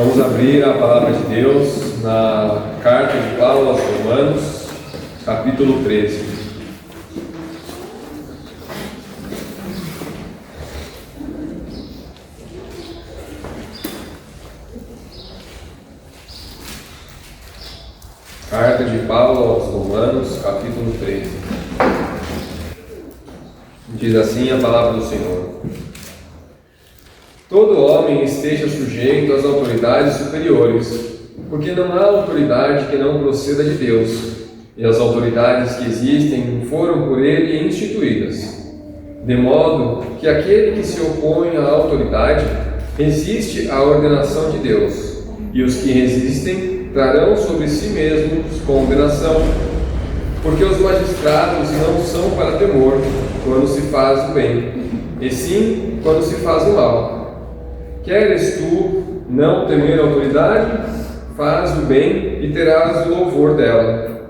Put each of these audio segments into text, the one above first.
Vamos abrir a palavra de Deus na carta de Paulo aos Romanos, capítulo 13. Carta de Paulo aos Romanos, capítulo 13. Diz assim a palavra do Senhor: todo homem esteja sujeito às autoridades superiores, porque não há autoridade que não proceda de Deus, e as autoridades que existem foram por ele instituídas. De modo que aquele que se opõe à autoridade resiste à ordenação de Deus, e os que resistem trarão sobre si mesmos condenação, porque os magistrados não são para temor quando se faz o bem, e sim quando se faz o mal. Queres tu não temer a autoridade? Faz o bem e terás o louvor dela.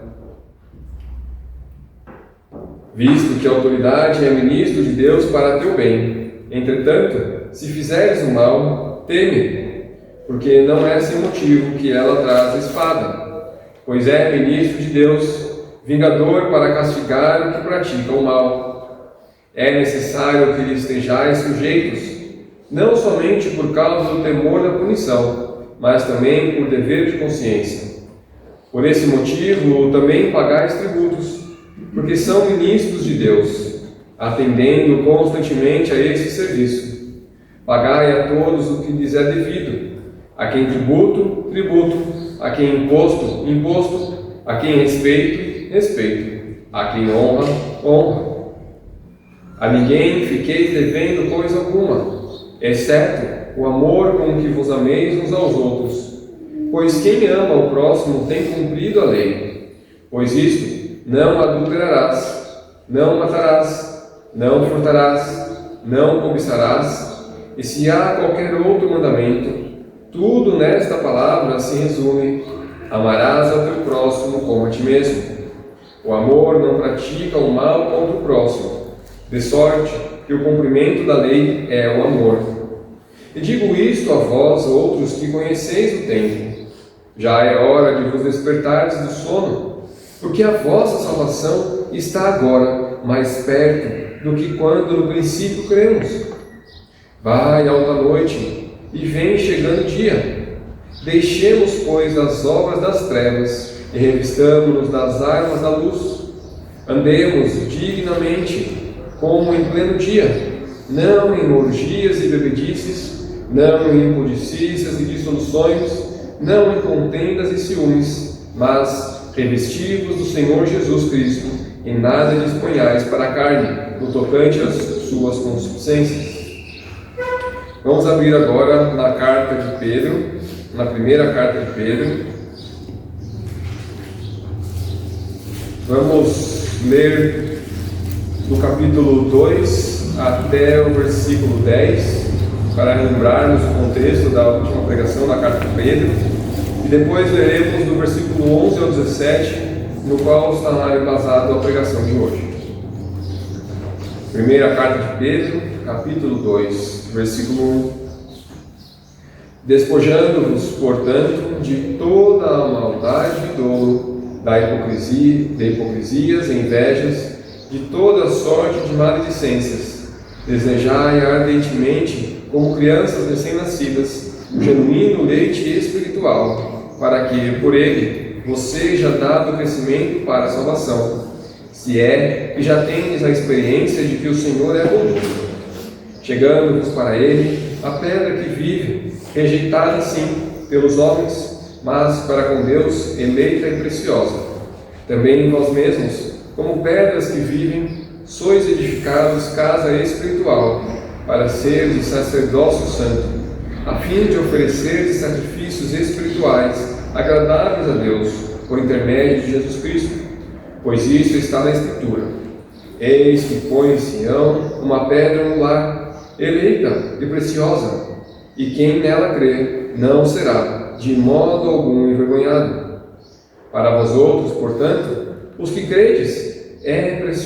Visto que a autoridade é ministro de Deus para teu bem. Entretanto, se fizeres o mal, teme, porque não é sem motivo que ela traz a espada, pois é ministro de Deus, vingador para castigar o que pratica o mal. É necessário que lhe estejais sujeitos, não somente por causa do temor da punição, mas também por dever de consciência. Por esse motivo também pagais tributos, porque são ministros de Deus, atendendo constantemente a esse serviço. Pagai a todos o que lhes é devido: a quem tributo, tributo; a quem imposto, imposto; a quem respeito, respeito; a quem honra, honra. A ninguém fiqueis devendo coisa alguma, exceto o amor com que vos ameis uns aos outros. Pois quem ama o próximo tem cumprido a lei. Pois isto: não adulterarás, não matarás, não furtarás, não cobiçarás. E se há qualquer outro mandamento, tudo nesta palavra se resume: amarás ao teu próximo como a ti mesmo. O amor não pratica o mal contra o próximo, de sorte que o cumprimento da lei é o amor. E digo isto a vós, outros, que conheceis o tempo. Já é hora de vos despertardes do sono, porque a vossa salvação está agora mais perto do que quando no princípio cremos. Vai alta noite, e vem chegando o dia. Deixemos, pois, as obras das trevas, e revistamo-nos das armas da luz. Andemos dignamente, como em pleno dia, não em orgias e bebedices, não em impudicícias e dissoluções, não em contendas e ciúmes, mas revestivos do Senhor Jesus Cristo, e nada disponhais para a carne, no tocante às suas concupiscências. Vamos abrir agora na carta de Pedro, na primeira carta de Pedro. Vamos ler do capítulo 2 até o versículo 10, para relembrarmos o contexto da última pregação da carta de Pedro, e depois leremos do versículo 11 ao 17, no qual está embasado a pregação de hoje. Primeira carta de Pedro, capítulo 2, versículo 1. Despojando-vos, portanto, de toda a maldade e dolo, da hipocrisia, de hipocrisias e invejas, de toda sorte de maledicências, desejai ardentemente, como crianças recém-nascidas, o genuíno leite espiritual, para que, por ele, vos seja dado crescimento para a salvação, se é que já tendes a experiência de que o Senhor é bondoso. Chegando-vos para ele, a pedra que vive, rejeitada sim pelos homens, mas para com Deus eleita e preciosa. Também vós mesmos, como pedras que vivem, sois edificados casa espiritual, para seres o sacerdócio santo, a fim de ofereceres sacrifícios espirituais agradáveis a Deus, por intermédio de Jesus Cristo. Pois isso está na Escritura: eis que põe em Sião uma pedra angular, eleita e preciosa, e quem nela crê não será de modo algum envergonhado. Para vós outros, portanto, os que credes,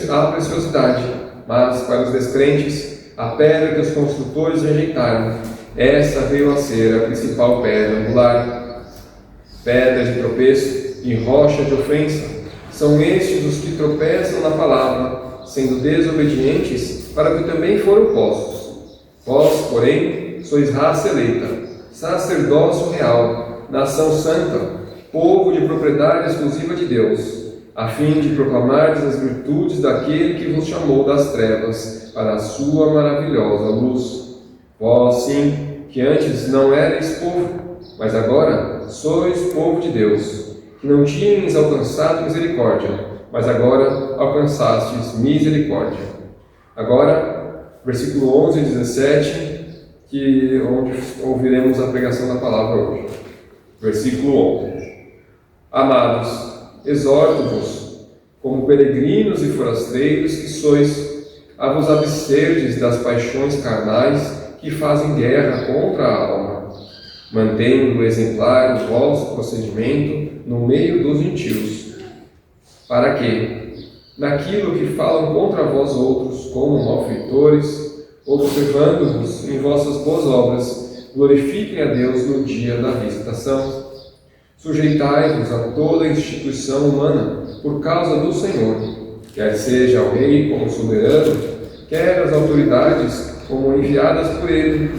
a preciosidade, mas para os descrentes, a pedra que os construtores rejeitaram, essa veio a ser a principal pedra angular. Pedra de tropeço e rocha de ofensa são estes os que tropeçam na palavra, sendo desobedientes, para que também foram postos. Vós, porém, sois raça eleita, sacerdócio real, nação santa, povo de propriedade exclusiva de Deus, a fim de proclamardes as virtudes daquele que vos chamou das trevas para a sua maravilhosa luz. Vós, sim, que antes não erais povo, mas agora sois povo de Deus, que não tinhas alcançado misericórdia, mas agora alcançastes misericórdia. Agora, versículo 11 e 17, onde ouviremos a pregação da palavra hoje. Versículo 11. Amados, exorto-vos, como peregrinos e forasteiros que sois, a vos absterdes das paixões carnais que fazem guerra contra a alma, mantendo exemplar o vosso procedimento no meio dos gentios, para que, naquilo que falam contra vós outros como malfeitores, observando-vos em vossas boas obras, glorifiquem a Deus no dia da visitação. Sujeitai-vos a toda instituição humana por causa do Senhor, quer seja o rei como soberano, quer as autoridades como enviadas por ele,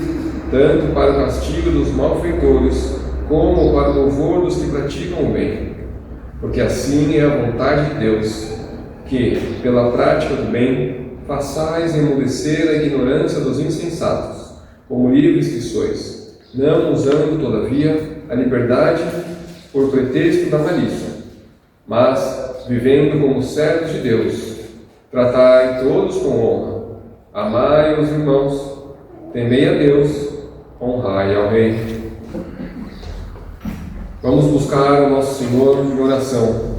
tanto para o castigo dos malfeitores, como para o louvor dos que praticam o bem. Porque assim é a vontade de Deus, que, pela prática do bem, façais emudecer a ignorância dos insensatos, como livres que sois, não usando, todavia, a liberdade por pretexto da malícia, mas, vivendo como servos de Deus, tratai todos com honra, amai os irmãos, temei a Deus, honrai ao Rei. Vamos buscar o nosso Senhor em oração.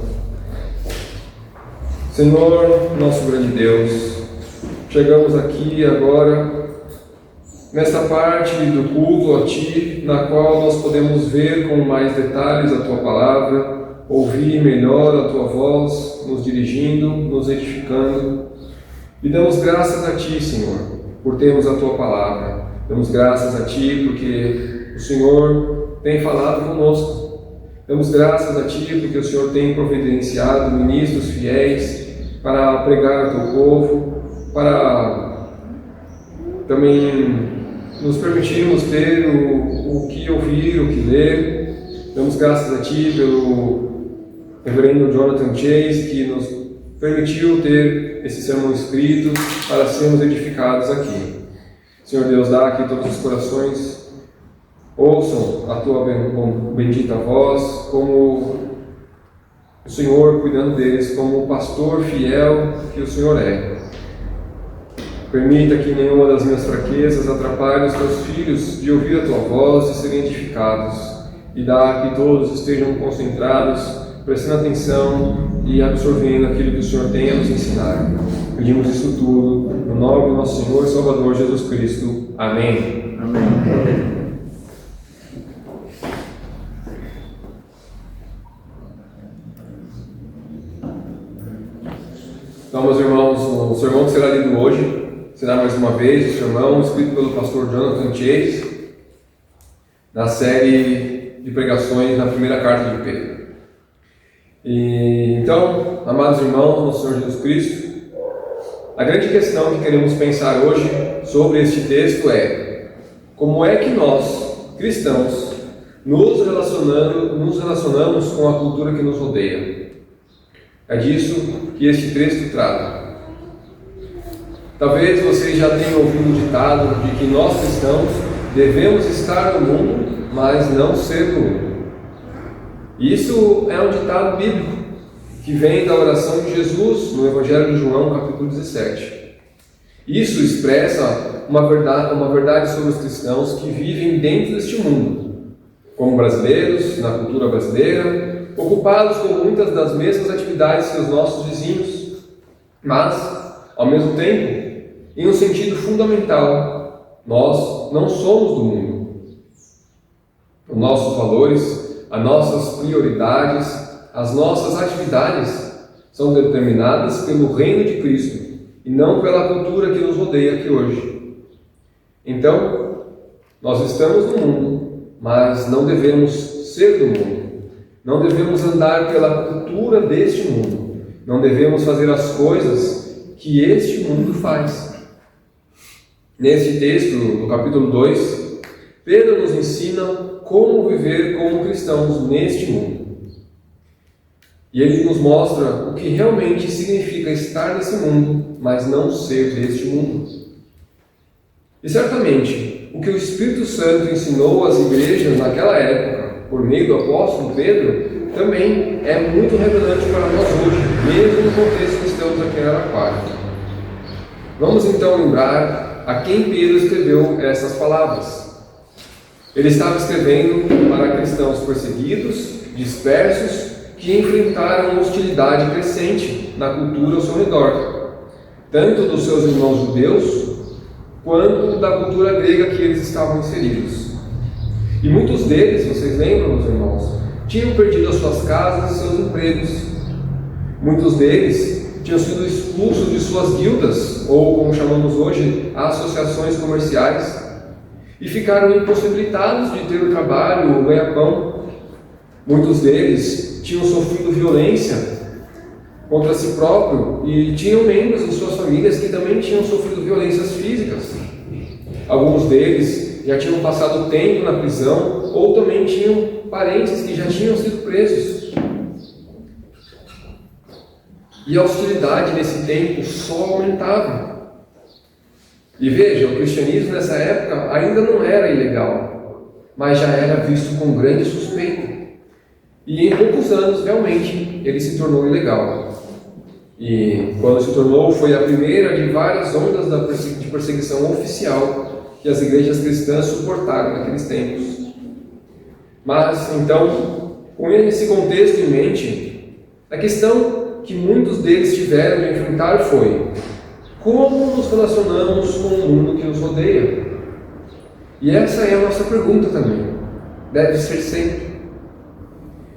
Senhor, nosso grande Deus, chegamos aqui agora, nesta parte do culto a Ti, na qual nós podemos ver com mais detalhes a Tua palavra, ouvir melhor a Tua voz, nos dirigindo, nos edificando. E damos graças a Ti, Senhor, por termos a Tua palavra. Damos graças a Ti porque o Senhor tem falado conosco. Damos graças a Ti porque o Senhor tem providenciado ministros fiéis para pregar a Teu povo, para também nos permitirmos ter o que ouvir, o que ler. Damos graças a Ti pelo reverendo Jonathan Chase, que nos permitiu ter esse sermão escrito para sermos edificados aqui. Senhor Deus, dá que todos os corações ouçam a Tua bendita voz, como o Senhor cuidando deles, como o pastor fiel que o Senhor é. Permita que nenhuma das minhas fraquezas atrapalhe os Teus filhos de ouvir a Tua voz e serem edificados, e dá que todos estejam concentrados, prestando atenção e absorvendo aquilo que o Senhor tem a nos ensinar. Pedimos isso tudo no nome do nosso Senhor e Salvador Jesus Cristo. Amém. Amém. Então, meus irmãos, o sermão que será lido hoje será mais uma vez o sermão escrito pelo pastor Jonathan Chase, na série de pregações na primeira carta de Pedro. Então, amados irmãos, no Senhor Jesus Cristo, a grande questão que queremos pensar hoje sobre este texto é: como é que nós, cristãos, nos relacionamos com a cultura que nos rodeia? É disso que este texto trata. Talvez vocês já tenham ouvido o ditado de que nós cristãos devemos estar no mundo, mas não ser do mundo. Isso é um ditado bíblico que vem da oração de Jesus no Evangelho de João, capítulo 17. Isso expressa uma verdade sobre os cristãos que vivem dentro deste mundo, como brasileiros, na cultura brasileira, ocupados com muitas das mesmas atividades que os nossos vizinhos, mas, ao mesmo tempo, em um sentido fundamental, nós não somos do mundo. Os nossos valores, as nossas prioridades, as nossas atividades são determinadas pelo reino de Cristo e não pela cultura que nos rodeia aqui hoje. Então, Nós estamos no mundo, mas não devemos ser do mundo. Não devemos andar pela cultura deste mundo. Não devemos fazer as coisas que este mundo faz. Neste texto, no capítulo 2, Pedro nos ensina como viver como cristãos neste mundo. E ele nos mostra o que realmente significa estar nesse mundo, mas não ser deste mundo. E certamente, o que o Espírito Santo ensinou às igrejas naquela época, por meio do apóstolo Pedro, também é muito revelante para nós hoje, mesmo no contexto que estamos aqui em Araraquara. Vamos então lembrar a quem Pedro escreveu essas palavras. Ele estava escrevendo para cristãos perseguidos, dispersos, que enfrentaram hostilidade crescente na cultura ao seu redor, tanto dos seus irmãos judeus, quanto da cultura grega que eles estavam inseridos. E muitos deles, vocês lembram, meus irmãos, tinham perdido as suas casas e seus empregos. Muitos deles tinham sido expulsos de suas guildas, ou como chamamos hoje, associações comerciais, e ficaram impossibilitados de ter o trabalho ou ganha-pão. Muitos deles tinham sofrido violência contra si próprio e tinham membros em suas famílias que também tinham sofrido violências físicas. Alguns deles já tinham passado tempo na prisão ou também tinham parentes que já tinham sido presos. E a hostilidade nesse tempo só aumentava. E veja, o cristianismo nessa época ainda não era ilegal, mas já era visto com grande suspeita. E em poucos anos, realmente, ele se tornou ilegal. E quando se tornou, foi a primeira de várias ondas de perseguição oficial que as igrejas cristãs suportaram naqueles tempos. Mas, então, com esse contexto em mente, a questão que muitos deles tiveram de enfrentar foi: como nos relacionamos com o mundo que nos rodeia? E essa é a nossa pergunta também. Deve ser sempre.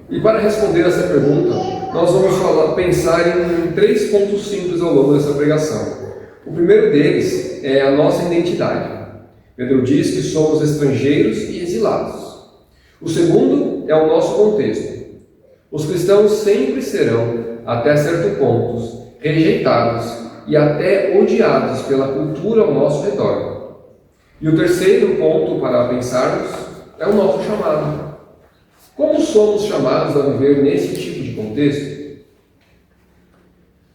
E para responder essa pergunta, nós vamos pensar em 3 pontos simples ao longo dessa pregação. O primeiro deles é a nossa identidade. Pedro diz que somos estrangeiros e exilados. O segundo é o nosso contexto. Os cristãos sempre serão, até certo ponto, rejeitados e até odiados pela cultura ao nosso redor. E o terceiro ponto para pensarmos é o nosso chamado. Como somos chamados a viver nesse tipo de contexto?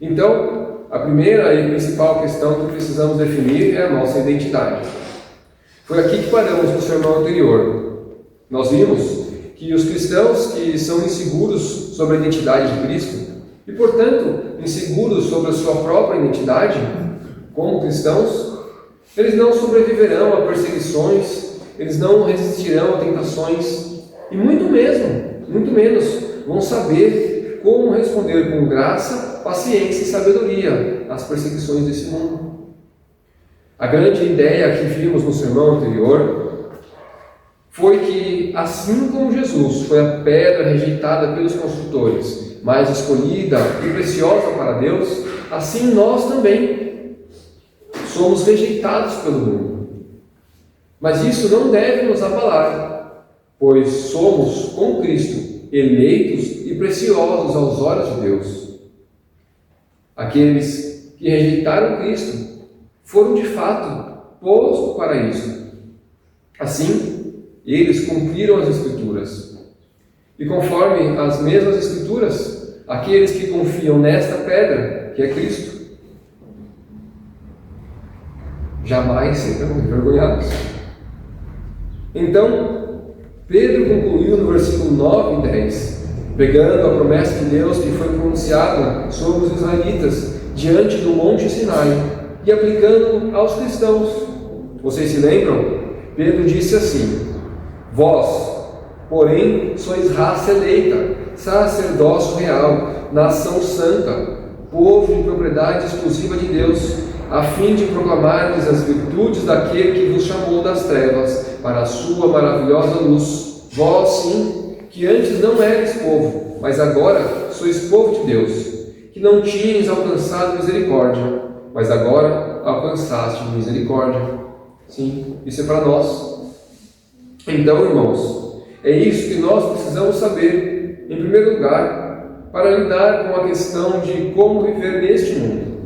Então, a primeira e principal questão que precisamos definir é a nossa identidade. Foi aqui que paramos no sermão anterior. Nós vimos que os cristãos que são inseguros sobre a identidade de Cristo e, portanto, inseguros sobre a sua própria identidade como cristãos, eles não sobreviverão a perseguições, eles não resistirão a tentações e muito menos vão saber como responder com graça, paciência e sabedoria às perseguições desse mundo. A grande ideia que vimos no sermão anterior foi que, assim como Jesus foi a pedra rejeitada pelos construtores, mas escolhida e preciosa para Deus, assim nós também somos rejeitados pelo mundo. Mas isso não deve nos abalar, pois somos, com Cristo, eleitos e preciosos aos olhos de Deus. Aqueles que rejeitaram Cristo foram de fato postos para isso. Assim, eles cumpriram as Escrituras. E conforme as mesmas Escrituras, aqueles que confiam nesta pedra, que é Cristo, jamais serão envergonhados. Então, Pedro concluiu no versículo 9 e 10, pegando a promessa de Deus que foi pronunciada sobre os israelitas diante do Monte Sinai e aplicando aos cristãos. Vocês se lembram? Pedro disse assim: vós, porém, sois raça eleita, sacerdócio real, nação santa, povo de propriedade exclusiva de Deus, a fim de proclamardes as virtudes daquele que vos chamou das trevas para a sua maravilhosa luz. Vós, sim, que antes não eres povo, mas agora sois povo de Deus, que não tinhas alcançado misericórdia, mas agora alcançaste misericórdia. Sim, isso é para nós. Então, irmãos, é isso que nós precisamos saber, em primeiro lugar, para lidar com a questão de como viver neste mundo.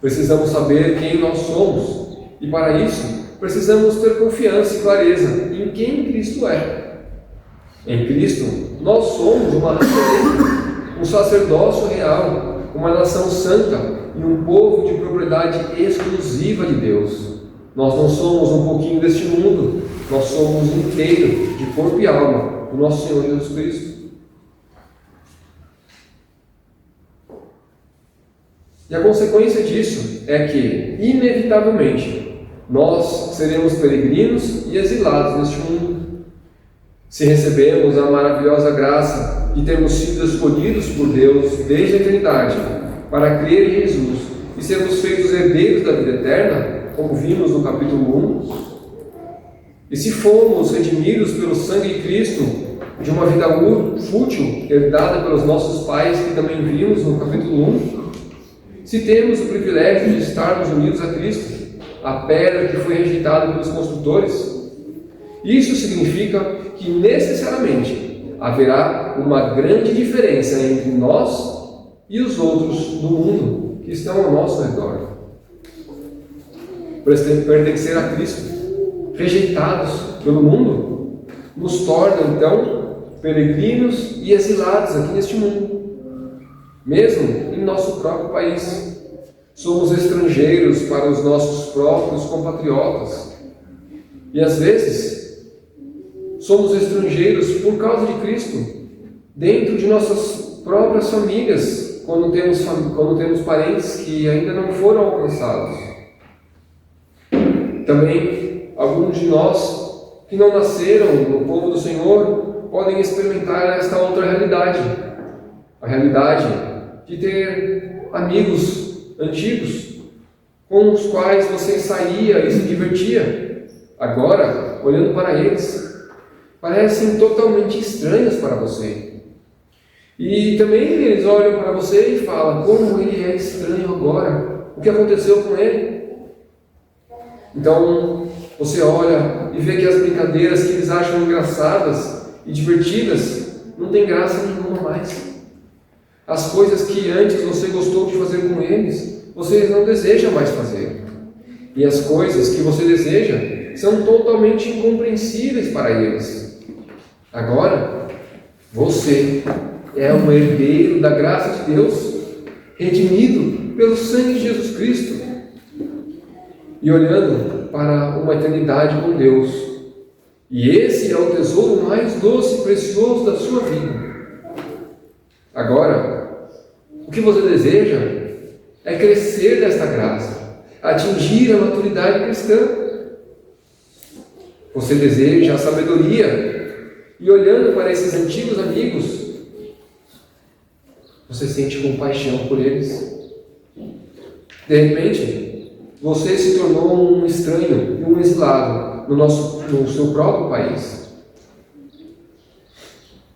Precisamos saber quem nós somos, e para isso precisamos ter confiança e clareza em quem Cristo é. Em Cristo, nós somos uma raça eleita, um sacerdócio real, uma nação santa e um povo de propriedade exclusiva de Deus. Nós não somos um pouquinho deste mundo, nós somos inteiro, de corpo e alma, o nosso Senhor Jesus Cristo. E a consequência disso é que, inevitavelmente, nós seremos peregrinos e exilados neste mundo. Se recebemos a maravilhosa graça de termos sido escolhidos por Deus desde a eternidade para crer em Jesus e sermos feitos herdeiros da vida eterna, como vimos no capítulo 1, e se fomos redimidos pelo sangue de Cristo de uma vida fútil herdada pelos nossos pais, que também vimos no capítulo 1, se temos o privilégio de estarmos unidos a Cristo, a pedra que foi rejeitada pelos construtores, isso significa que necessariamente haverá uma grande diferença entre nós e os outros do mundo que estão ao nosso redor. Pertencer a Cristo, rejeitados pelo mundo, nos torna então peregrinos e exilados aqui neste mundo, mesmo em nosso próprio país. Somos estrangeiros para os nossos próprios compatriotas e às vezes somos estrangeiros por causa de Cristo dentro de nossas próprias famílias, quando temos parentes que ainda não foram alcançados. Também, alguns de nós que não nasceram no povo do Senhor podem experimentar esta outra realidade. A realidade de ter amigos antigos com os quais você saía e se divertia. Agora, olhando para eles, parecem totalmente estranhos para você. E também eles olham para você e falam: como ele é estranho agora, o que aconteceu com ele? Então, você olha e vê que as brincadeiras que eles acham engraçadas e divertidas não tem graça nenhuma mais. As coisas que antes você gostou de fazer com eles, você não deseja mais fazer. E as coisas que você deseja são totalmente incompreensíveis para eles. Agora, você é um herdeiro da graça de Deus, redimido pelo sangue de Jesus Cristo, e olhando para uma eternidade com Deus. E esse é o tesouro mais doce e precioso da sua vida. Agora, o que você deseja é crescer nesta graça, atingir a maturidade cristã. Você deseja a sabedoria, e olhando para esses antigos amigos, você sente compaixão por eles. De repente, você se tornou um estranho e um exilado no seu próprio país.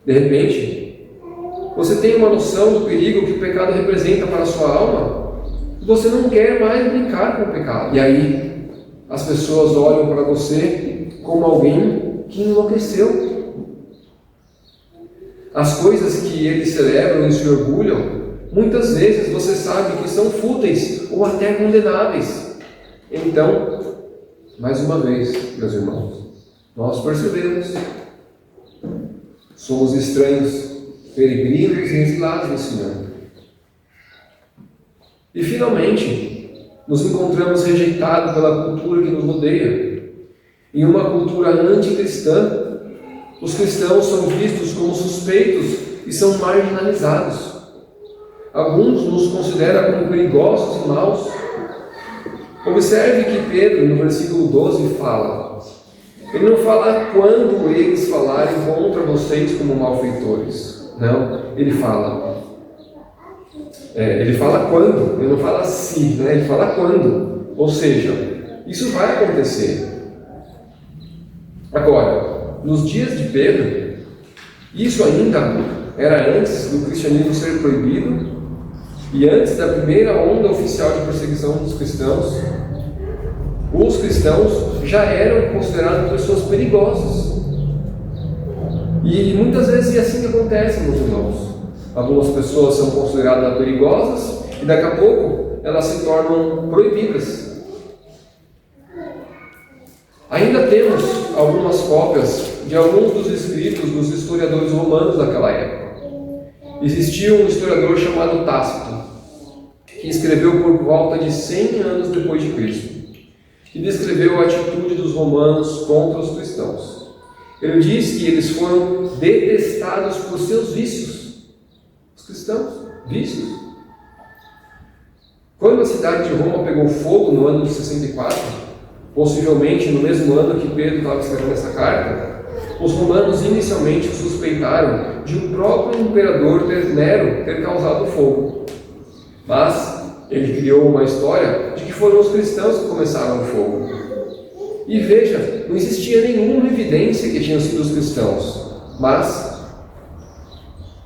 De repente, você tem uma noção do perigo que o pecado representa para a sua alma, e você não quer mais brincar com o pecado. E aí, as pessoas olham para você como alguém que enlouqueceu. As coisas que eles celebram e se orgulham, muitas vezes você sabe que são fúteis ou até condenáveis. Então, mais uma vez, meus irmãos, nós percebemos, somos estranhos, peregrinos e exilados nesse mundo. E finalmente, nos encontramos rejeitados pela cultura que nos rodeia. Em uma cultura anticristã, os cristãos são vistos como suspeitos e são marginalizados. Alguns nos consideram como perigosos e maus. Observe que Pedro, no versículo 12, fala. Ele não fala quando eles falarem contra vocês como malfeitores. Não, ele fala. Ele fala quando, ele não fala se, né? Ele fala quando. Ou seja, isso vai acontecer. Agora, nos dias de Pedro, isso ainda era antes do cristianismo ser proibido e antes da primeira onda oficial de perseguição dos cristãos. os cristãos já eram considerados pessoas perigosas. E muitas vezes é assim que acontece, meus irmãos. Algumas pessoas são consideradas perigosas e daqui a pouco elas se tornam proibidas. Ainda temos algumas cópias de alguns dos escritos dos historiadores romanos daquela época. Existia um historiador chamado Tácito, que escreveu por volta de 100 anos depois de Cristo, e descreveu a atitude dos romanos contra os cristãos. Ele diz que eles foram detestados por seus vícios. Os cristãos, vícios. Quando a cidade de Roma pegou fogo no ano de 64, possivelmente no mesmo ano que Pedro estava escrevendo essa carta, os romanos inicialmente suspeitaram de o próprio imperador Nero ter causado o fogo. Mas ele criou uma história de que foram os cristãos que começaram o fogo. E veja, não existia nenhuma evidência que tinham sido os cristãos. Mas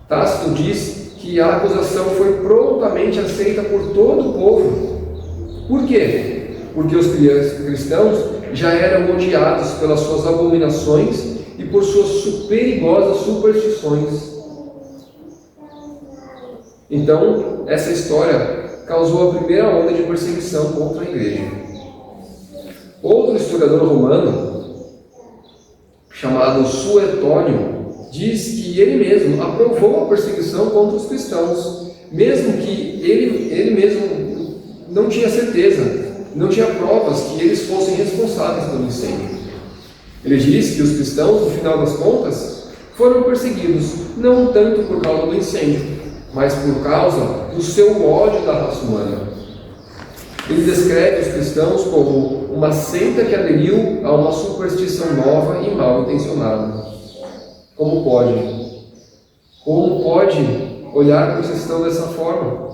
Tácito diz que a acusação foi prontamente aceita por todo o povo. Por quê? Porque os cristãos já eram odiados pelas suas abominações e por suas perigosas superstições. Então, essa história causou a primeira onda de perseguição contra a igreja. Outro historiador romano, chamado Suetônio, diz que ele mesmo aprovou a perseguição contra os cristãos, mesmo que ele mesmo não tinha certeza, não tinha provas que eles fossem responsáveis pelo incêndio. Ele diz que os cristãos, no final das contas, foram perseguidos não tanto por causa do incêndio, mas por causa do seu ódio da raça humana. Ele descreve os cristãos como uma seita que aderiu a uma superstição nova e mal intencionada. Como pode? Como pode olhar para os cristãos dessa forma?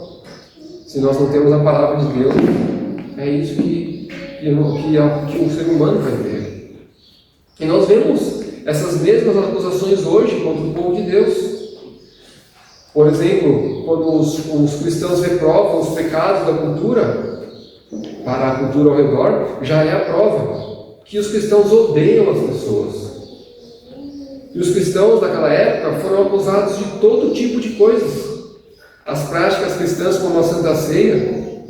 Se nós não temos a palavra de Deus, é isso que o ser humano vai ver. E nós vemos essas mesmas acusações hoje contra o povo de Deus. Por exemplo, quando os cristãos reprovam os pecados da cultura, para a cultura ao redor, já é a prova que os cristãos odeiam as pessoas. E os cristãos daquela época foram acusados de todo tipo de coisas. As práticas cristãs, como a Santa Ceia,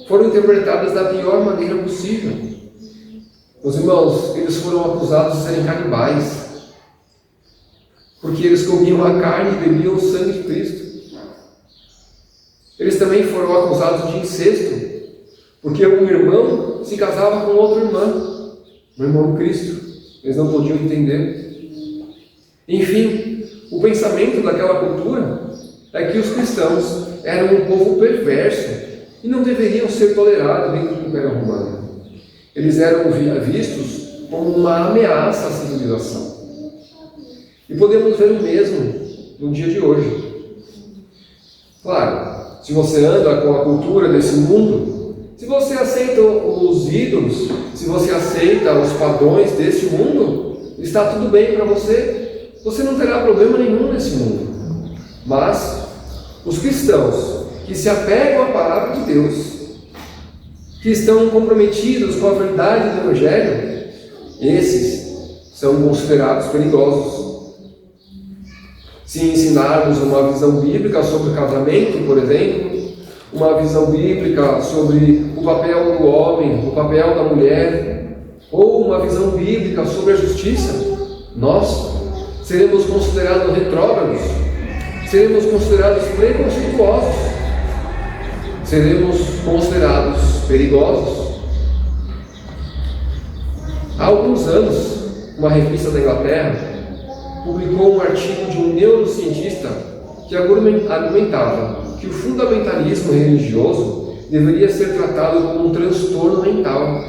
foram interpretadas da pior maneira possível. Os irmãos, eles foram acusados de serem canibais, porque eles comiam a carne e bebiam o sangue de Cristo. Eles também foram acusados de incesto, porque um irmão se casava com outro irmão, o irmão de Cristo. Eles não podiam entender. Enfim, o pensamento daquela cultura é que os cristãos eram um povo perverso e não deveriam ser tolerados dentro do Império Romano. Eles eram vistos como uma ameaça à civilização. E podemos ver o mesmo no dia de hoje. Claro, se você anda com a cultura desse mundo, se você aceita os ídolos, se você aceita os padrões desse mundo, está tudo bem para você. Você não terá problema nenhum nesse mundo. Mas os cristãos que se apegam à palavra de Deus, que estão comprometidos com a verdade do Evangelho, esses são considerados perigosos. Se ensinarmos uma visão bíblica sobre o casamento, por exemplo, uma visão bíblica sobre o papel do homem, o papel da mulher, ou uma visão bíblica sobre a justiça, nós seremos considerados retrógrados, seremos considerados preconceituosos, seremos considerados perigosos. Há alguns anos, uma revista da Inglaterra publicou um artigo de um neurocientista que argumentava que o fundamentalismo religioso deveria ser tratado como um transtorno mental.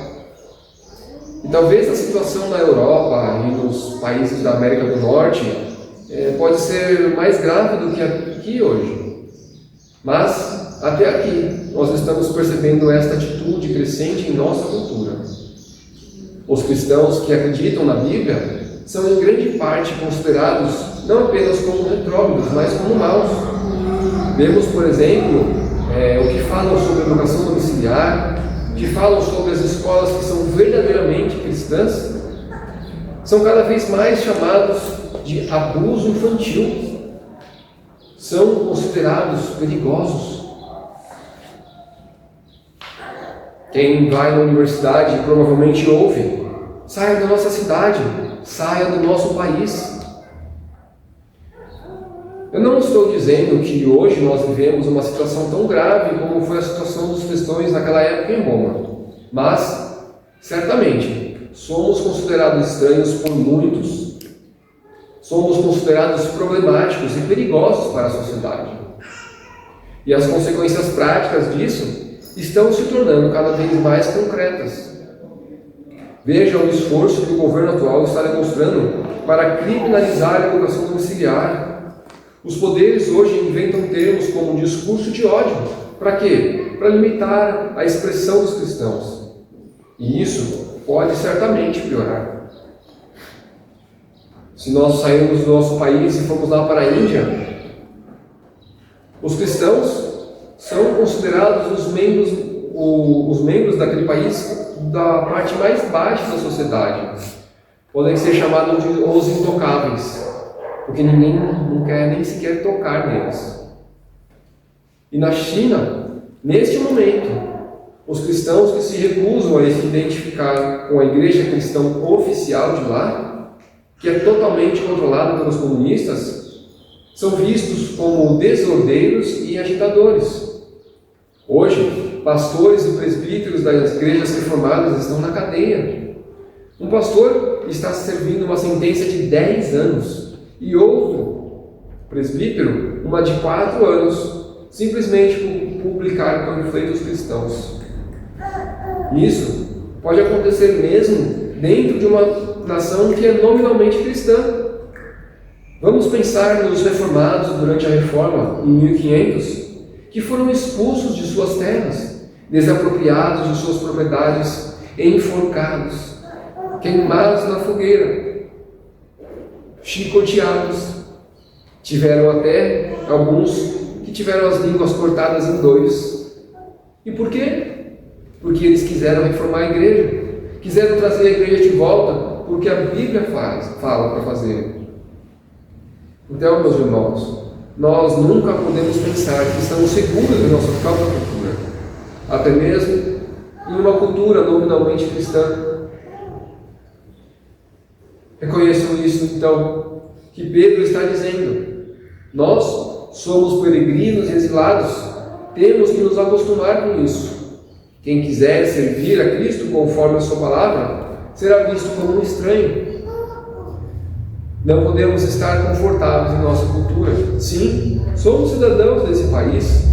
E talvez a situação na Europa e nos países da América do Norte pode ser mais grave do que aqui hoje. Mas, até aqui, nós estamos percebendo esta atitude crescente em nossa cultura. Os cristãos que acreditam na Bíblia são em grande parte considerados não apenas como retrógrados, mas como maus. Vemos, por exemplo, o que falam sobre educação domiciliar, que falam sobre as escolas que são verdadeiramente cristãs, são cada vez mais chamados de abuso infantil. São considerados perigosos. Quem vai na universidade provavelmente ouve: saia da nossa cidade, saia do nosso país. Eu não estou dizendo que hoje nós vivemos uma situação tão grave como foi a situação dos cristãos naquela época em Roma, mas, certamente, somos considerados estranhos por muitos. Somos considerados problemáticos e perigosos para a sociedade. E as consequências práticas disso estão se tornando cada vez mais concretas. Veja o esforço que o governo atual está demonstrando para criminalizar a educação domiciliar. Os poderes hoje inventam termos como discurso de ódio. Para quê? Para limitar a expressão dos cristãos. E isso pode certamente piorar. Se nós sairmos do nosso país e formos lá para a Índia, os cristãos são considerados os membros daquele país da parte mais baixa da sociedade. Podem ser chamados de os intocáveis, porque ninguém não quer nem sequer tocar neles. E na China, neste momento, os cristãos que se recusam a se identificar com a igreja cristã oficial de lá, que é totalmente controlada pelos comunistas, são vistos como desordeiros e agitadores. Hoje, pastores e presbíteros das igrejas reformadas estão na cadeia. Um pastor está servindo uma sentença de 10 anos e outro presbítero uma de 4 anos, simplesmente por publicar panfletos cristãos. Isso pode acontecer mesmo dentro de uma nação que é nominalmente cristã. Vamos pensar nos reformados durante a Reforma, em 1500, que foram expulsos de suas terras, desapropriados de suas propriedades, enforcados, queimados na fogueira, chicoteados. Tiveram até alguns que tiveram as línguas cortadas em 2. E por quê? Porque eles quiseram reformar a igreja, quiseram trazer a igreja de volta, porque a Bíblia fala para fazer. Então, meus irmãos, nós nunca podemos pensar que estamos seguros de nossa própria cultura, até mesmo em uma cultura nominalmente cristã. Reconheçam isso, então, que Pedro está dizendo: nós somos peregrinos e exilados, temos que nos acostumar com isso. Quem quiser servir a Cristo conforme a sua palavra, será visto como um estranho. Não podemos estar confortáveis em nossa cultura. Sim, somos cidadãos desse país.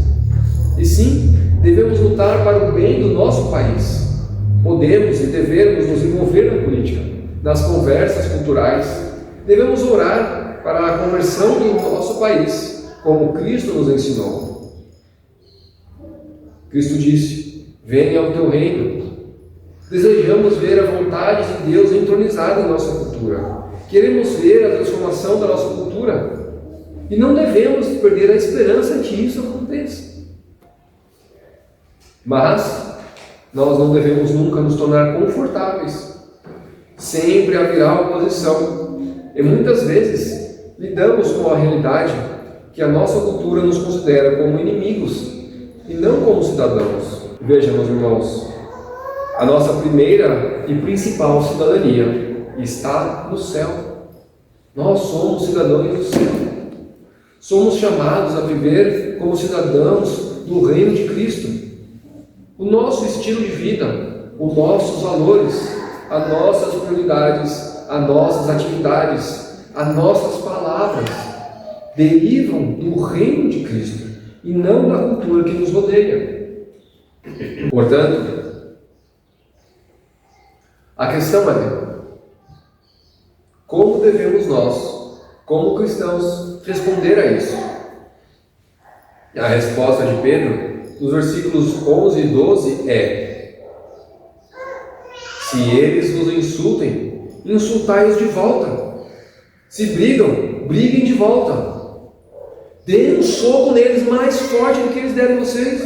E sim, devemos lutar para o bem do nosso país. Podemos e devemos nos envolver na política, nas conversas culturais. Devemos orar para a conversão do nosso país, como Cristo nos ensinou. Cristo disse: venha ao teu reino. Desejamos ver a vontade de Deus entronizada em nossa cultura. Queremos ver a transformação da nossa cultura e não devemos perder a esperança que isso aconteça. Mas nós não devemos nunca nos tornar confortáveis. Sempre haverá oposição e muitas vezes lidamos com a realidade que a nossa cultura nos considera como inimigos e não como cidadãos. Veja, meus irmãos, a nossa primeira e principal cidadania está no céu. Nós somos cidadãos do céu. Somos chamados a viver como cidadãos do reino de Cristo. O nosso estilo de vida, os nossos valores, as nossas prioridades, as nossas atividades, as nossas palavras derivam do reino de Cristo e não da cultura que nos rodeia. Portanto, a questão é: como devemos nós, como cristãos, responder a isso? E a resposta de Pedro, nos versículos 11 e 12, é: se eles vos insultem, insultai-os de volta. Se brigam, briguem de volta. Deem um soco neles mais forte do que eles deram a vocês.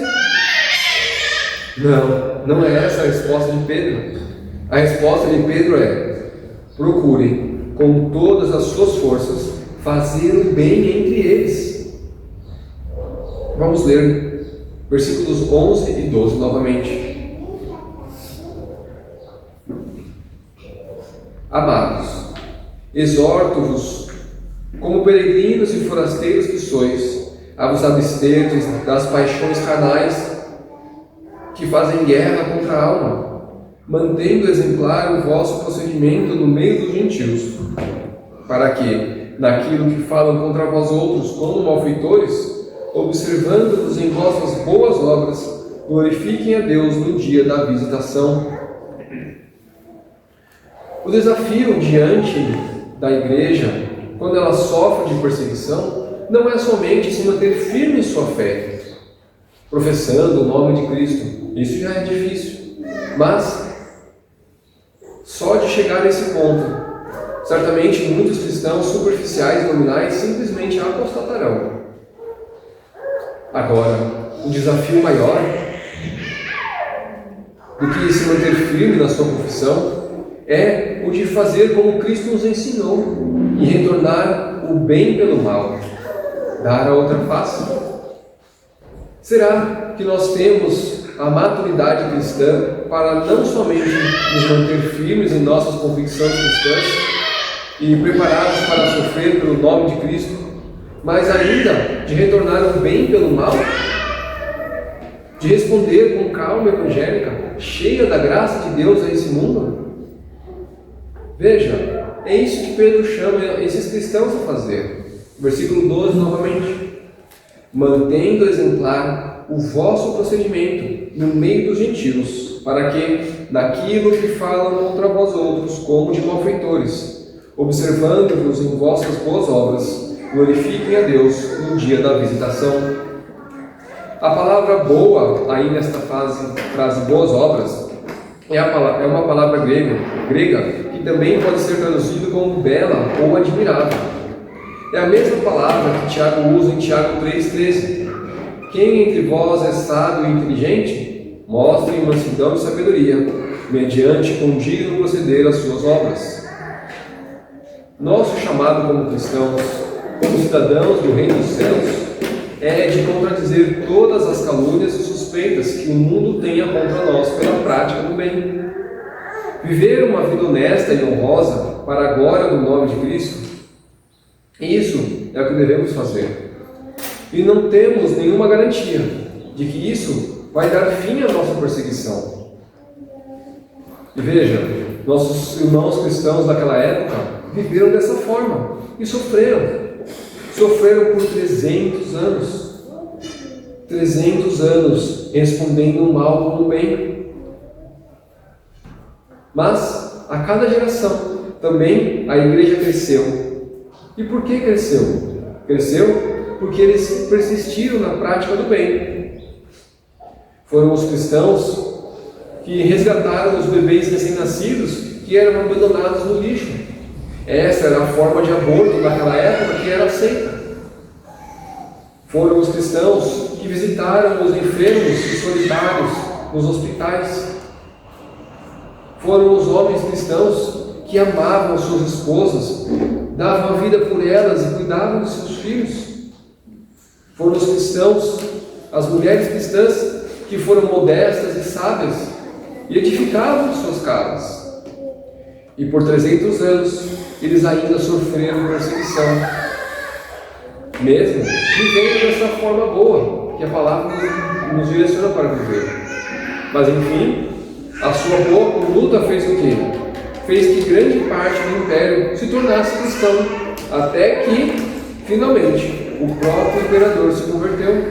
não é essa a resposta de Pedro. A resposta de Pedro é: procure com todas as suas forças fazer o bem entre eles. Vamos ler versículos 11 e 12 novamente. Amados, exorto-vos, como peregrinos e forasteiros que sois, a vos absterdes das paixões carnais que fazem guerra contra a alma, mantendo exemplar o vosso procedimento no meio dos gentios, para que, naquilo que falam contra vós outros como malfeitores, observando-vos em vossas boas obras, glorifiquem a Deus no dia da visitação. O desafio diante da igreja, quando ela sofre de perseguição, não é somente se manter firme em sua fé, professando o nome de Cristo. Isso já é difícil, mas só de chegar nesse ponto, certamente muitos cristãos superficiais e nominais simplesmente apostatarão. Agora, o desafio maior do que se manter firme na sua confissão é o de fazer como Cristo nos ensinou e retornar o bem pelo mal, dar a outra face. Será que nós temos a maturidade cristã para não somente nos manter firmes em nossas convicções cristãs e preparados para sofrer pelo nome de Cristo, mas ainda de retornar o bem pelo mal? De responder com calma evangélica, cheia da graça de Deus a esse mundo? Veja, é isso que Pedro chama esses cristãos a fazer. Versículo 12 novamente. Mantendo exemplar o vosso procedimento no meio dos gentios, para que, daquilo que falam contra vós outros, como de malfeitores, observando-vos em vossas boas obras, glorifiquem a Deus no dia da visitação. A palavra boa, aí nesta frase boas obras, é uma palavra grega que também pode ser traduzido como bela ou admirável. É a mesma palavra que Tiago usa em Tiago 3,13. Quem entre vós é sábio e inteligente, mostre mansidão e sabedoria, mediante condigno proceder às suas obras. Nosso chamado como cristãos, como cidadãos do reino dos céus, é de contradizer todas as calúnias e suspeitas que o mundo tenha contra nós pela prática do bem. Viver uma vida honesta e honrosa para a glória do nome de Cristo, isso é o que devemos fazer. E não temos nenhuma garantia de que isso vai dar fim à nossa perseguição. E veja, nossos irmãos cristãos daquela época viveram dessa forma e sofreram. Sofreram por 300 anos. 300 anos respondendo o mal com o bem. Mas, a cada geração, também a igreja cresceu. E por que cresceu? Cresceu porque eles persistiram na prática do bem. Foram os cristãos que resgataram os bebês recém-nascidos que eram abandonados no lixo. Essa era a forma de aborto naquela época que era aceita. Foram os cristãos que visitaram os enfermos e solitários nos hospitais. Foram os homens cristãos que amavam suas esposas, davam a vida por elas e cuidavam de seus filhos. Foram os cristãos, as mulheres cristãs, que foram modestas e sábias e edificavam suas casas. E por 300 anos, eles ainda sofreram perseguição, mesmo vivendo dessa forma boa, que a palavra nos direciona para viver. Mas enfim, a sua boa luta fez o quê? Fez que grande parte do império se tornasse cristão, até que, finalmente, o próprio imperador se converteu.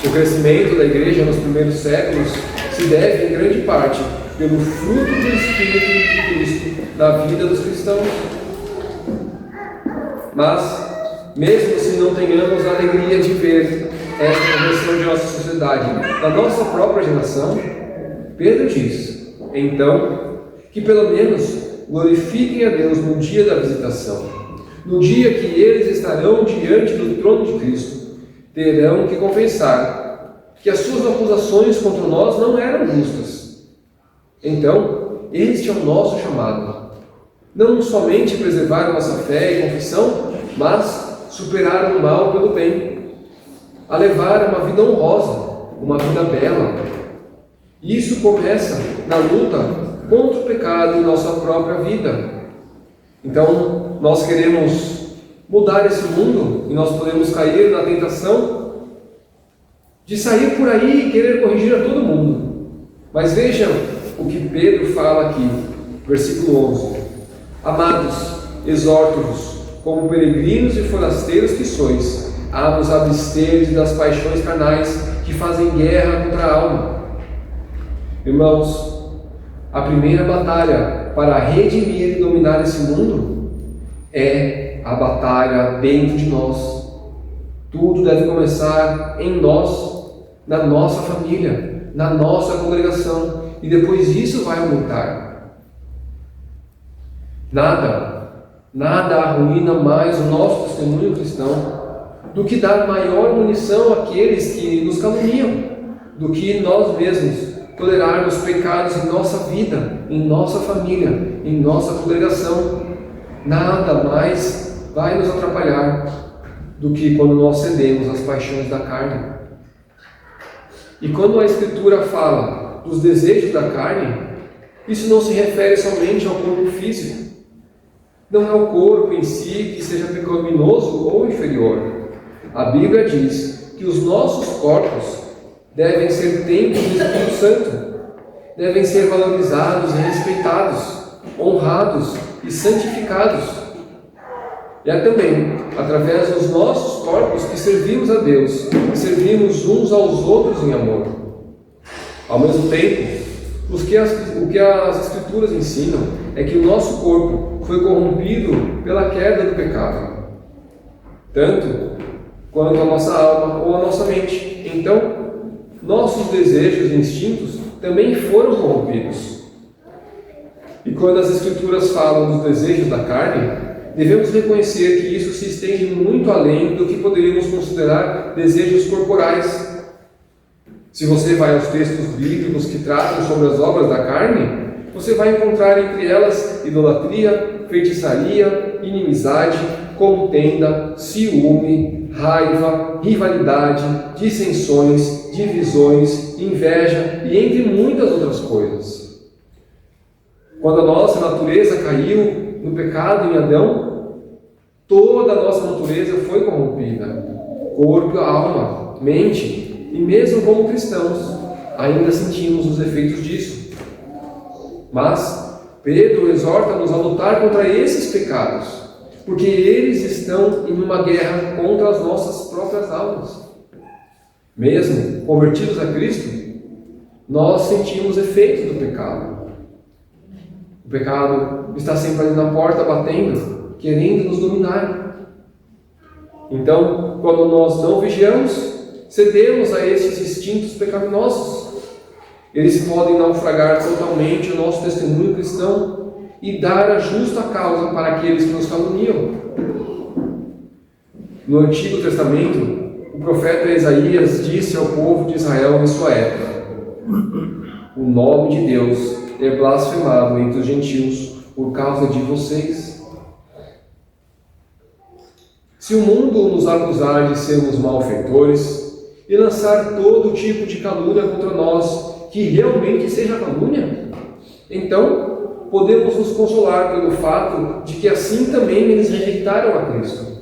O crescimento da igreja nos primeiros séculos se deve, em grande parte, pelo fruto do Espírito de Cristo na vida dos cristãos. Mas, mesmo se não tenhamos a alegria de ver essa conversão de nossa sociedade na nossa própria geração, Pedro diz, então, que pelo menos glorifiquem a Deus no dia da visitação. No dia que eles estarão diante do trono de Cristo, terão que confessar que as suas acusações contra nós não eram justas. Então, este é o nosso chamado. Não somente preservar a nossa fé e confissão, mas superar o mal pelo bem. A levar uma vida honrosa, uma vida bela. Isso começa na luta contra o pecado em nossa própria vida. Então, nós queremos mudar esse mundo e nós podemos cair na tentação de sair por aí e querer corrigir a todo mundo. Mas vejam o que Pedro fala aqui, versículo 11. Amados, exorto-vos, como peregrinos e forasteiros que sois, a vos absterdes das paixões carnais que fazem guerra contra a alma. Irmãos, a primeira batalha para redimir e dominar esse mundo é a batalha dentro de nós. Tudo deve começar em nós, na nossa família, na nossa congregação, e depois isso vai aumentar. Nada arruína mais o nosso testemunho cristão do que dar maior munição àqueles que nos caluniam, do que nós mesmos tolerarmos pecados em nossa vida, em nossa família, em nossa congregação. Nada mais vai nos atrapalhar do que quando nós cedemos às paixões da carne. E quando a Escritura fala dos desejos da carne, isso não se refere somente ao corpo físico. Não é o corpo em si que seja pecaminoso ou inferior. A Bíblia diz que os nossos corpos devem ser templos do Espírito Santo, devem ser valorizados e respeitados, honrados e santificados. E é também através dos nossos corpos que servimos a Deus e servimos uns aos outros em amor. Ao mesmo tempo, o que as Escrituras ensinam é que o nosso corpo foi corrompido pela queda do pecado, tanto quanto a nossa alma ou a nossa mente. Então, nossos desejos e instintos também foram corrompidos. E quando as Escrituras falam dos desejos da carne, devemos reconhecer que isso se estende muito além do que poderíamos considerar desejos corporais. Se você vai aos textos bíblicos que tratam sobre as obras da carne, você vai encontrar entre elas idolatria, feitiçaria, inimizade, contenda, ciúme, raiva, rivalidade, dissensões, divisões, inveja e entre muitas outras coisas. Quando a nossa natureza caiu no pecado em Adão, toda a nossa natureza foi corrompida, corpo, alma, mente, e mesmo como cristãos, ainda sentimos os efeitos disso. Mas Pedro exorta-nos a lutar contra esses pecados, porque eles estão em uma guerra contra as nossas próprias almas. Mesmo convertidos a Cristo, nós sentimos efeitos do pecado. O pecado está sempre ali na porta batendo, querendo nos dominar. Então, quando nós não vigiamos, cedemos a esses instintos pecaminosos. Eles podem naufragar totalmente o nosso testemunho cristão e dar a justa causa para aqueles que nos caluniam. No Antigo Testamento, o profeta Isaías disse ao povo de Israel em sua época: o nome de Deus é blasfemado entre os gentios por causa de vocês. Se o mundo nos acusar de sermos malfeitores e lançar todo tipo de calúnia contra nós, que realmente seja calúnia, então podemos nos consolar pelo fato de que assim também eles rejeitaram a Cristo.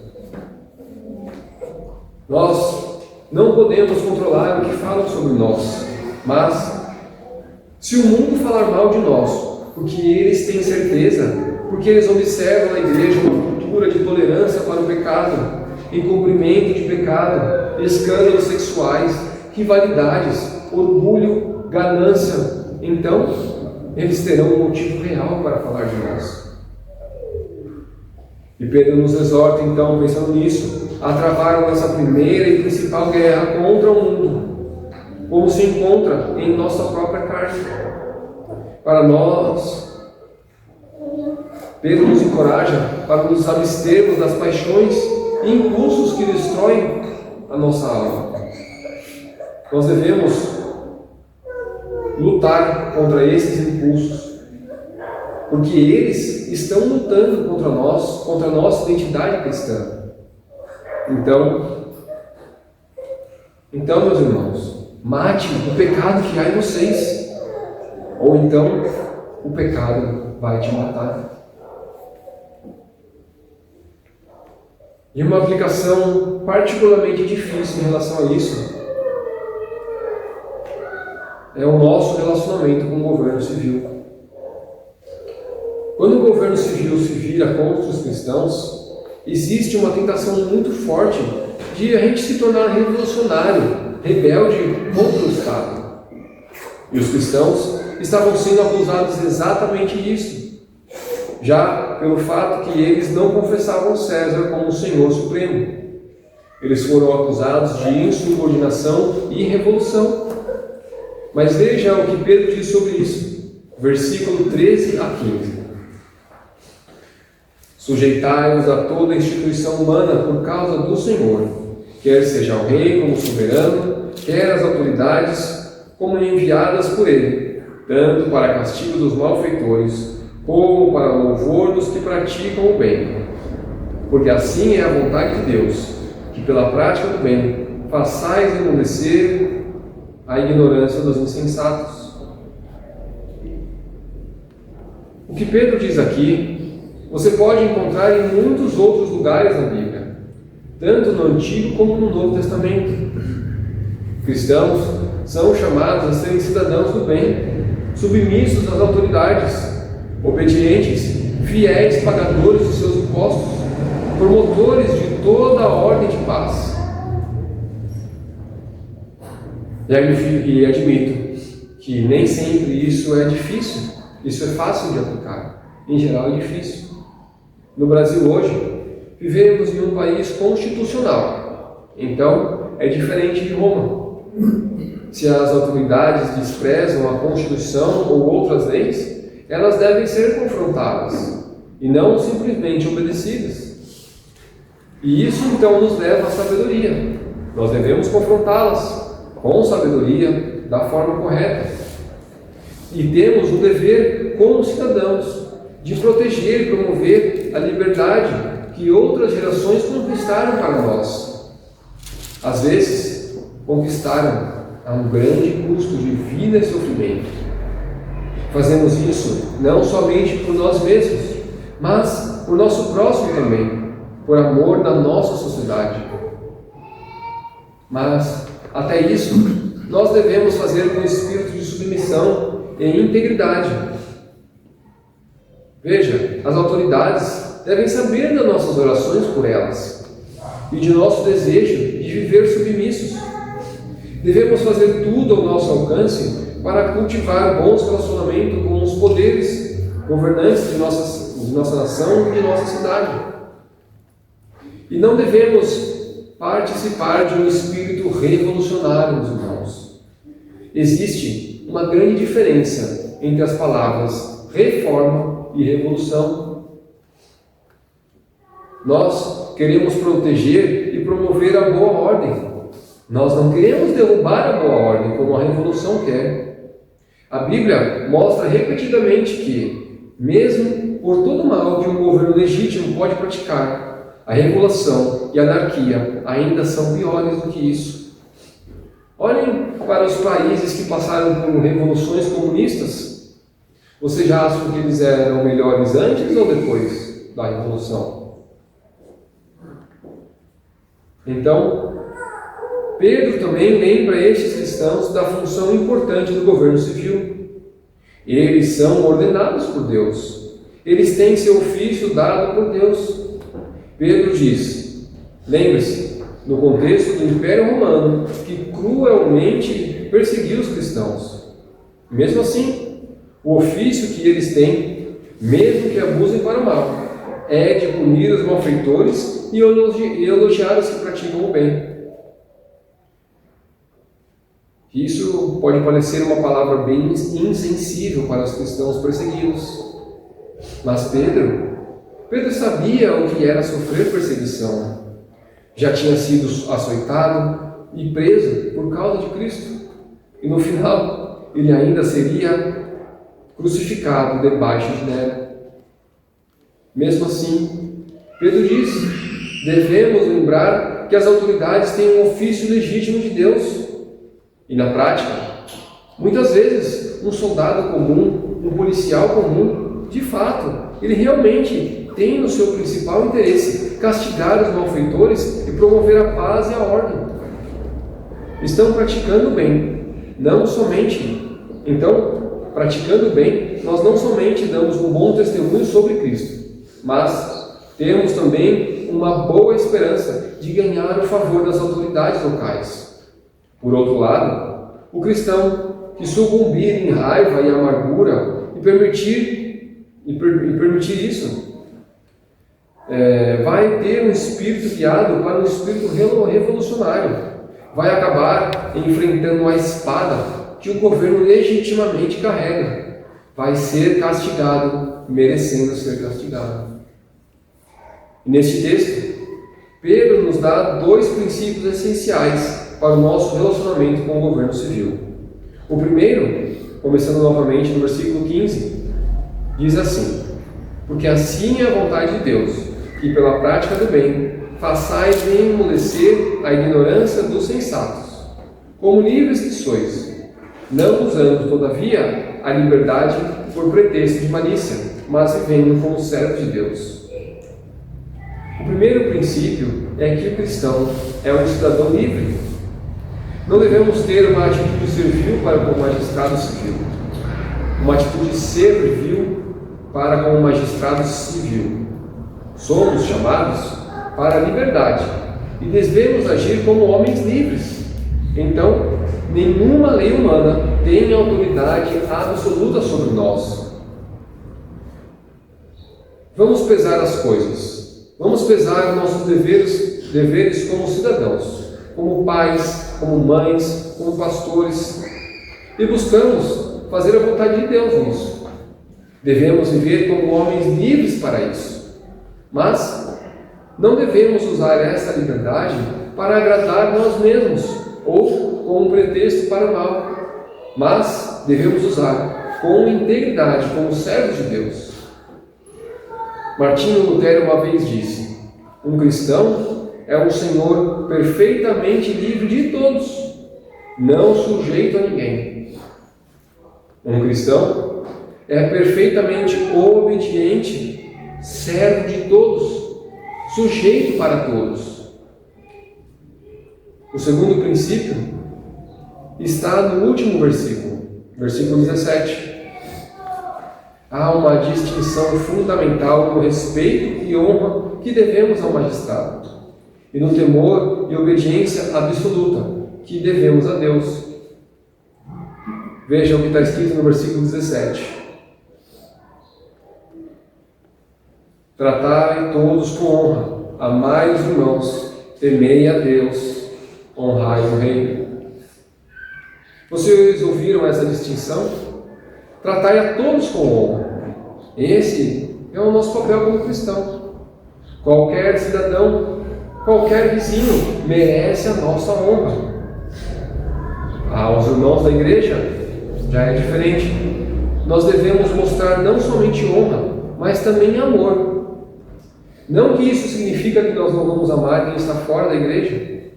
Nós não podemos controlar o que falam sobre nós, mas se o mundo falar mal de nós, porque eles têm certeza, porque eles observam na igreja uma cultura de tolerância para o pecado, encobrimento de pecado, escândalos sexuais, rivalidades, orgulho, ganância, então eles terão um motivo real para falar de nós. E Pedro nos exorta, então, pensando nisso, a travar nossa primeira e principal guerra contra o mundo, como se encontra em nossa própria carne. Para nós, Pedro nos encoraja para nos abstermos das paixões e impulsos que destroem a nossa alma. Nós devemos lutar contra esses impulsos, porque eles estão lutando contra nós, contra a nossa identidade cristã. Então, meus irmãos, mate o pecado que há em vocês, ou então o pecado vai te matar. E uma aplicação particularmente difícil em relação a isso é o nosso relacionamento com o governo civil. Quando o governo civil se vira contra os cristãos, existe uma tentação muito forte de a gente se tornar revolucionário, rebelde contra o Estado. E os cristãos estavam sendo acusados exatamente disso, já pelo fato que eles não confessavam César como o Senhor Supremo. Eles foram acusados de insubordinação e revolução. Mas veja o que Pedro diz sobre isso, versículo 13 a 15. Sujeitai-vos a toda instituição humana por causa do Senhor, quer seja o rei como soberano, quer as autoridades como enviadas por ele, tanto para castigo dos malfeitores, como para louvor dos que praticam o bem. Porque assim é a vontade de Deus, que pela prática do bem façais emudecer a ignorância dos insensatos. O que Pedro diz aqui, você pode encontrar em muitos outros lugares na Bíblia, tanto no Antigo como no Novo Testamento. Cristãos são chamados a serem cidadãos do bem, submissos às autoridades, obedientes, fiéis pagadores dos seus impostos, promotores de toda a ordem de paz. E admito que nem sempre isso é difícil, isso é fácil de aplicar, em geral é difícil. No Brasil hoje, vivemos em um país constitucional, então é diferente de Roma. Se as autoridades desprezam a Constituição ou outras leis, elas devem ser confrontadas e não simplesmente obedecidas. E isso então nos leva à sabedoria. Nós devemos confrontá-las com sabedoria, da forma correta. E temos o dever, como cidadãos, de proteger e promover a liberdade que outras gerações conquistaram para nós. Às vezes, conquistaram a um grande custo de vida e sofrimento. Fazemos isso não somente por nós mesmos, mas por nosso próximo também, por amor da nossa sociedade. Mas, até isso, nós devemos fazer com espírito de submissão e integridade. Veja, as autoridades devem saber das nossas orações por elas e de nosso desejo de viver submissos. Devemos fazer tudo ao nosso alcance para cultivar bons relacionamentos com os poderes governantes de nossa nação e de nossa cidade. E não devemos participar de um espírito revolucionário, meus irmãos. Existe uma grande diferença entre as palavras reforma e revolução. Nós queremos proteger e promover a boa ordem. Nós não queremos derrubar a boa ordem, como a revolução quer. A Bíblia mostra repetidamente que, mesmo por todo o mal que um governo legítimo pode praticar, a revolução e a anarquia ainda são piores do que isso. Olhem para os países que passaram por revoluções comunistas. Vocês já acham que eles eram melhores antes ou depois da revolução? Então, Pedro também lembra estes cristãos da função importante do governo civil. Eles são ordenados por Deus. Eles têm seu ofício dado por Deus. Pedro diz, lembre-se, no contexto do Império Romano, que cruelmente perseguiu os cristãos. Mesmo assim, o ofício que eles têm, mesmo que abusem para o mal, é de punir os malfeitores e elogiar os que praticam o bem. Isso pode parecer uma palavra bem insensível para os cristãos perseguidos. Mas Pedro sabia o que era sofrer perseguição. Já tinha sido açoitado, e preso por causa de Cristo. E no final, ele ainda seria crucificado debaixo de Nero. Mesmo assim, Pedro diz: devemos lembrar que as autoridades têm um ofício legítimo de Deus. E na prática, muitas vezes, um soldado comum, um policial comum, de fato, ele realmente tem no seu principal interesse castigar os malfeitores e promover a paz e a ordem. Estão praticando o bem, não somente. Então, praticando o bem, nós não somente damos um bom testemunho sobre Cristo, mas temos também uma boa esperança de ganhar o favor das autoridades locais. Por outro lado, o cristão que sucumbir em raiva e amargura e permitir isso, vai ter um espírito guiado para um espírito revolucionário. Vai acabar enfrentando a espada que o governo legitimamente carrega. Vai ser castigado, merecendo ser castigado. E neste texto, Pedro nos dá 2 princípios essenciais para o nosso relacionamento com o governo civil. O primeiro, começando novamente no versículo 15, diz assim: porque assim é a vontade de Deus, que pela prática do bem façais emudecer a ignorância dos sensatos, como livres que sois, não usando, todavia, a liberdade por pretexto de malícia, mas vivendo como servos de Deus. O primeiro princípio é que o cristão é um cidadão livre. Não devemos ter uma atitude servil para com o magistrado civil, uma atitude servil para com o magistrado civil. Somos chamados para a liberdade e devemos agir como homens livres. Então, nenhuma lei humana tem autoridade absoluta sobre nós. Vamos pesar as coisas. Vamos pesar nossos deveres como cidadãos, como pais, como mães, como pastores, e buscamos fazer a vontade de Deus nisso. Devemos viver como homens livres para isso. Mas não devemos usar essa liberdade para agradar nós mesmos ou como um pretexto para o mal, mas devemos usar com integridade, como servos de Deus. Martinho Lutero uma vez disse: um cristão é um senhor perfeitamente livre de todos, não sujeito a ninguém. Um cristão é perfeitamente obediente, servo de todos, sujeito para todos. O segundo princípio está no último versículo 17. Há uma distinção fundamental no respeito e honra que devemos ao magistrado, e no temor e obediência absoluta que devemos a Deus. Veja o que está escrito no versículo 17. Tratai todos com honra, amai os irmãos, temei a Deus, honrai o rei. Vocês ouviram essa distinção? Tratai a todos com honra. Esse é o nosso papel como cristão. Qualquer cidadão, qualquer vizinho merece a nossa honra. Aos irmãos da igreja já é diferente. Nós devemos mostrar não somente honra, mas também amor. Não que isso significa que nós não vamos amar quem está fora da igreja,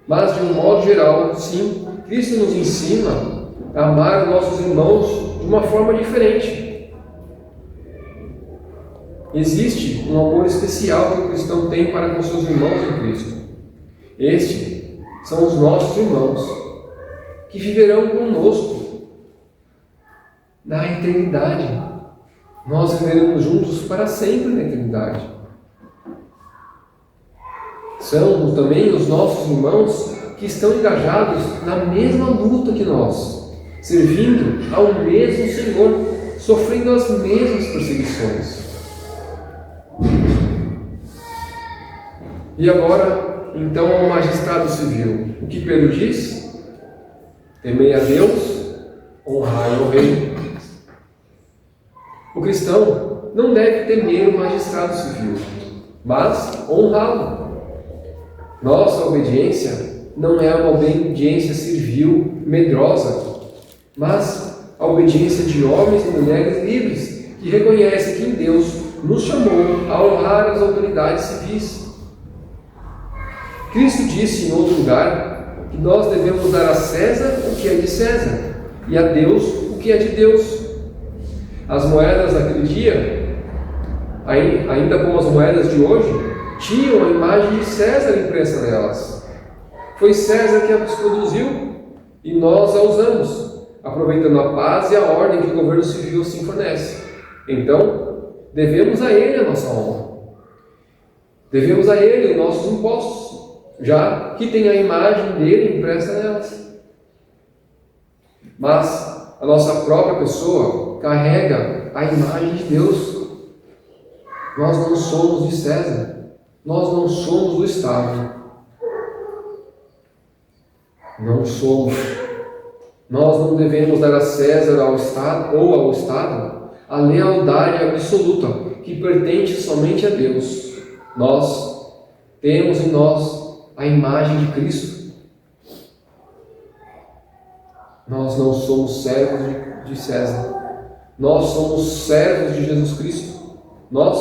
mas de um modo geral, sim, Cristo nos ensina a amar nossos irmãos de uma forma diferente. Existe um amor especial que o cristão tem para com seus irmãos em Cristo. Estes são os nossos irmãos, que viverão conosco na eternidade. Nós viveremos juntos para sempre na eternidade. São também os nossos irmãos que estão engajados na mesma luta que nós, servindo ao mesmo Senhor, sofrendo as mesmas perseguições. E agora, então, ao magistrado civil, o que Pedro diz? Temei a Deus, honrai o rei. O cristão não deve temer o magistrado civil, mas honrá-lo. Nossa obediência não é uma obediência servil, medrosa, mas a obediência de homens e mulheres livres, que reconhecem que em Deus nos chamou a honrar as autoridades civis. Cristo disse em outro lugar que nós devemos dar a César o que é de César e a Deus o que é de Deus. As moedas daquele dia, ainda como as moedas de hoje, tinham a imagem de César impressa nelas. Foi César que as produziu e nós a usamos, aproveitando a paz e a ordem que o governo civil assim fornece. Então, devemos a ele a nossa honra. Devemos a ele os nossos impostos, já que tem a imagem dele impressa nelas. Mas a nossa própria pessoa carrega a imagem de Deus. Nós não somos de César, nós não somos do Estado. Não somos. Nós não devemos dar a César ao Estado ou ao Estado a lealdade absoluta que pertence somente a Deus. Nós temos em nós a imagem de Cristo. Nós não somos servos de César. Nós somos servos de Jesus Cristo. Nós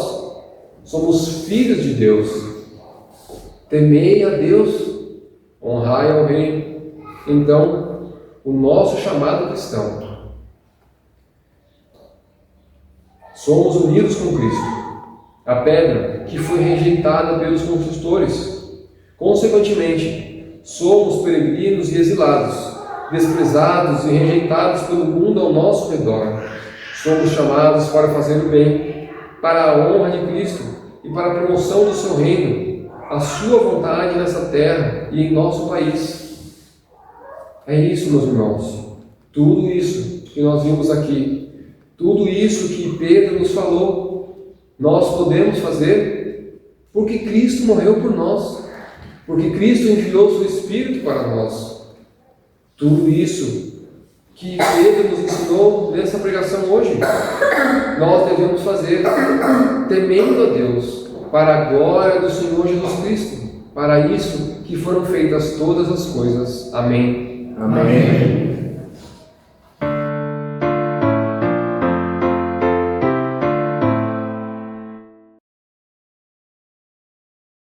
somos filhos de Deus. Temei a Deus, honrai ao Rei. Então, o nosso chamado cristão. Somos unidos com Cristo, a pedra que foi rejeitada pelos construtores. Consequentemente, somos peregrinos e exilados, desprezados e rejeitados pelo mundo ao nosso redor. Somos chamados para fazer o bem, para a honra de Cristo e para a promoção do seu reino, a sua vontade nessa terra e em nosso país. É isso, meus irmãos. Tudo isso que nós vimos aqui, tudo isso que Pedro nos falou, nós podemos fazer porque Cristo morreu por nós, porque Cristo enviou o seu Espírito para nós. Tudo isso que Pedro nos ensinou nessa pregação hoje, nós devemos fazer temendo a Deus, para a glória do Senhor Jesus Cristo. Para isso que foram feitas todas as coisas. Amém. Amém.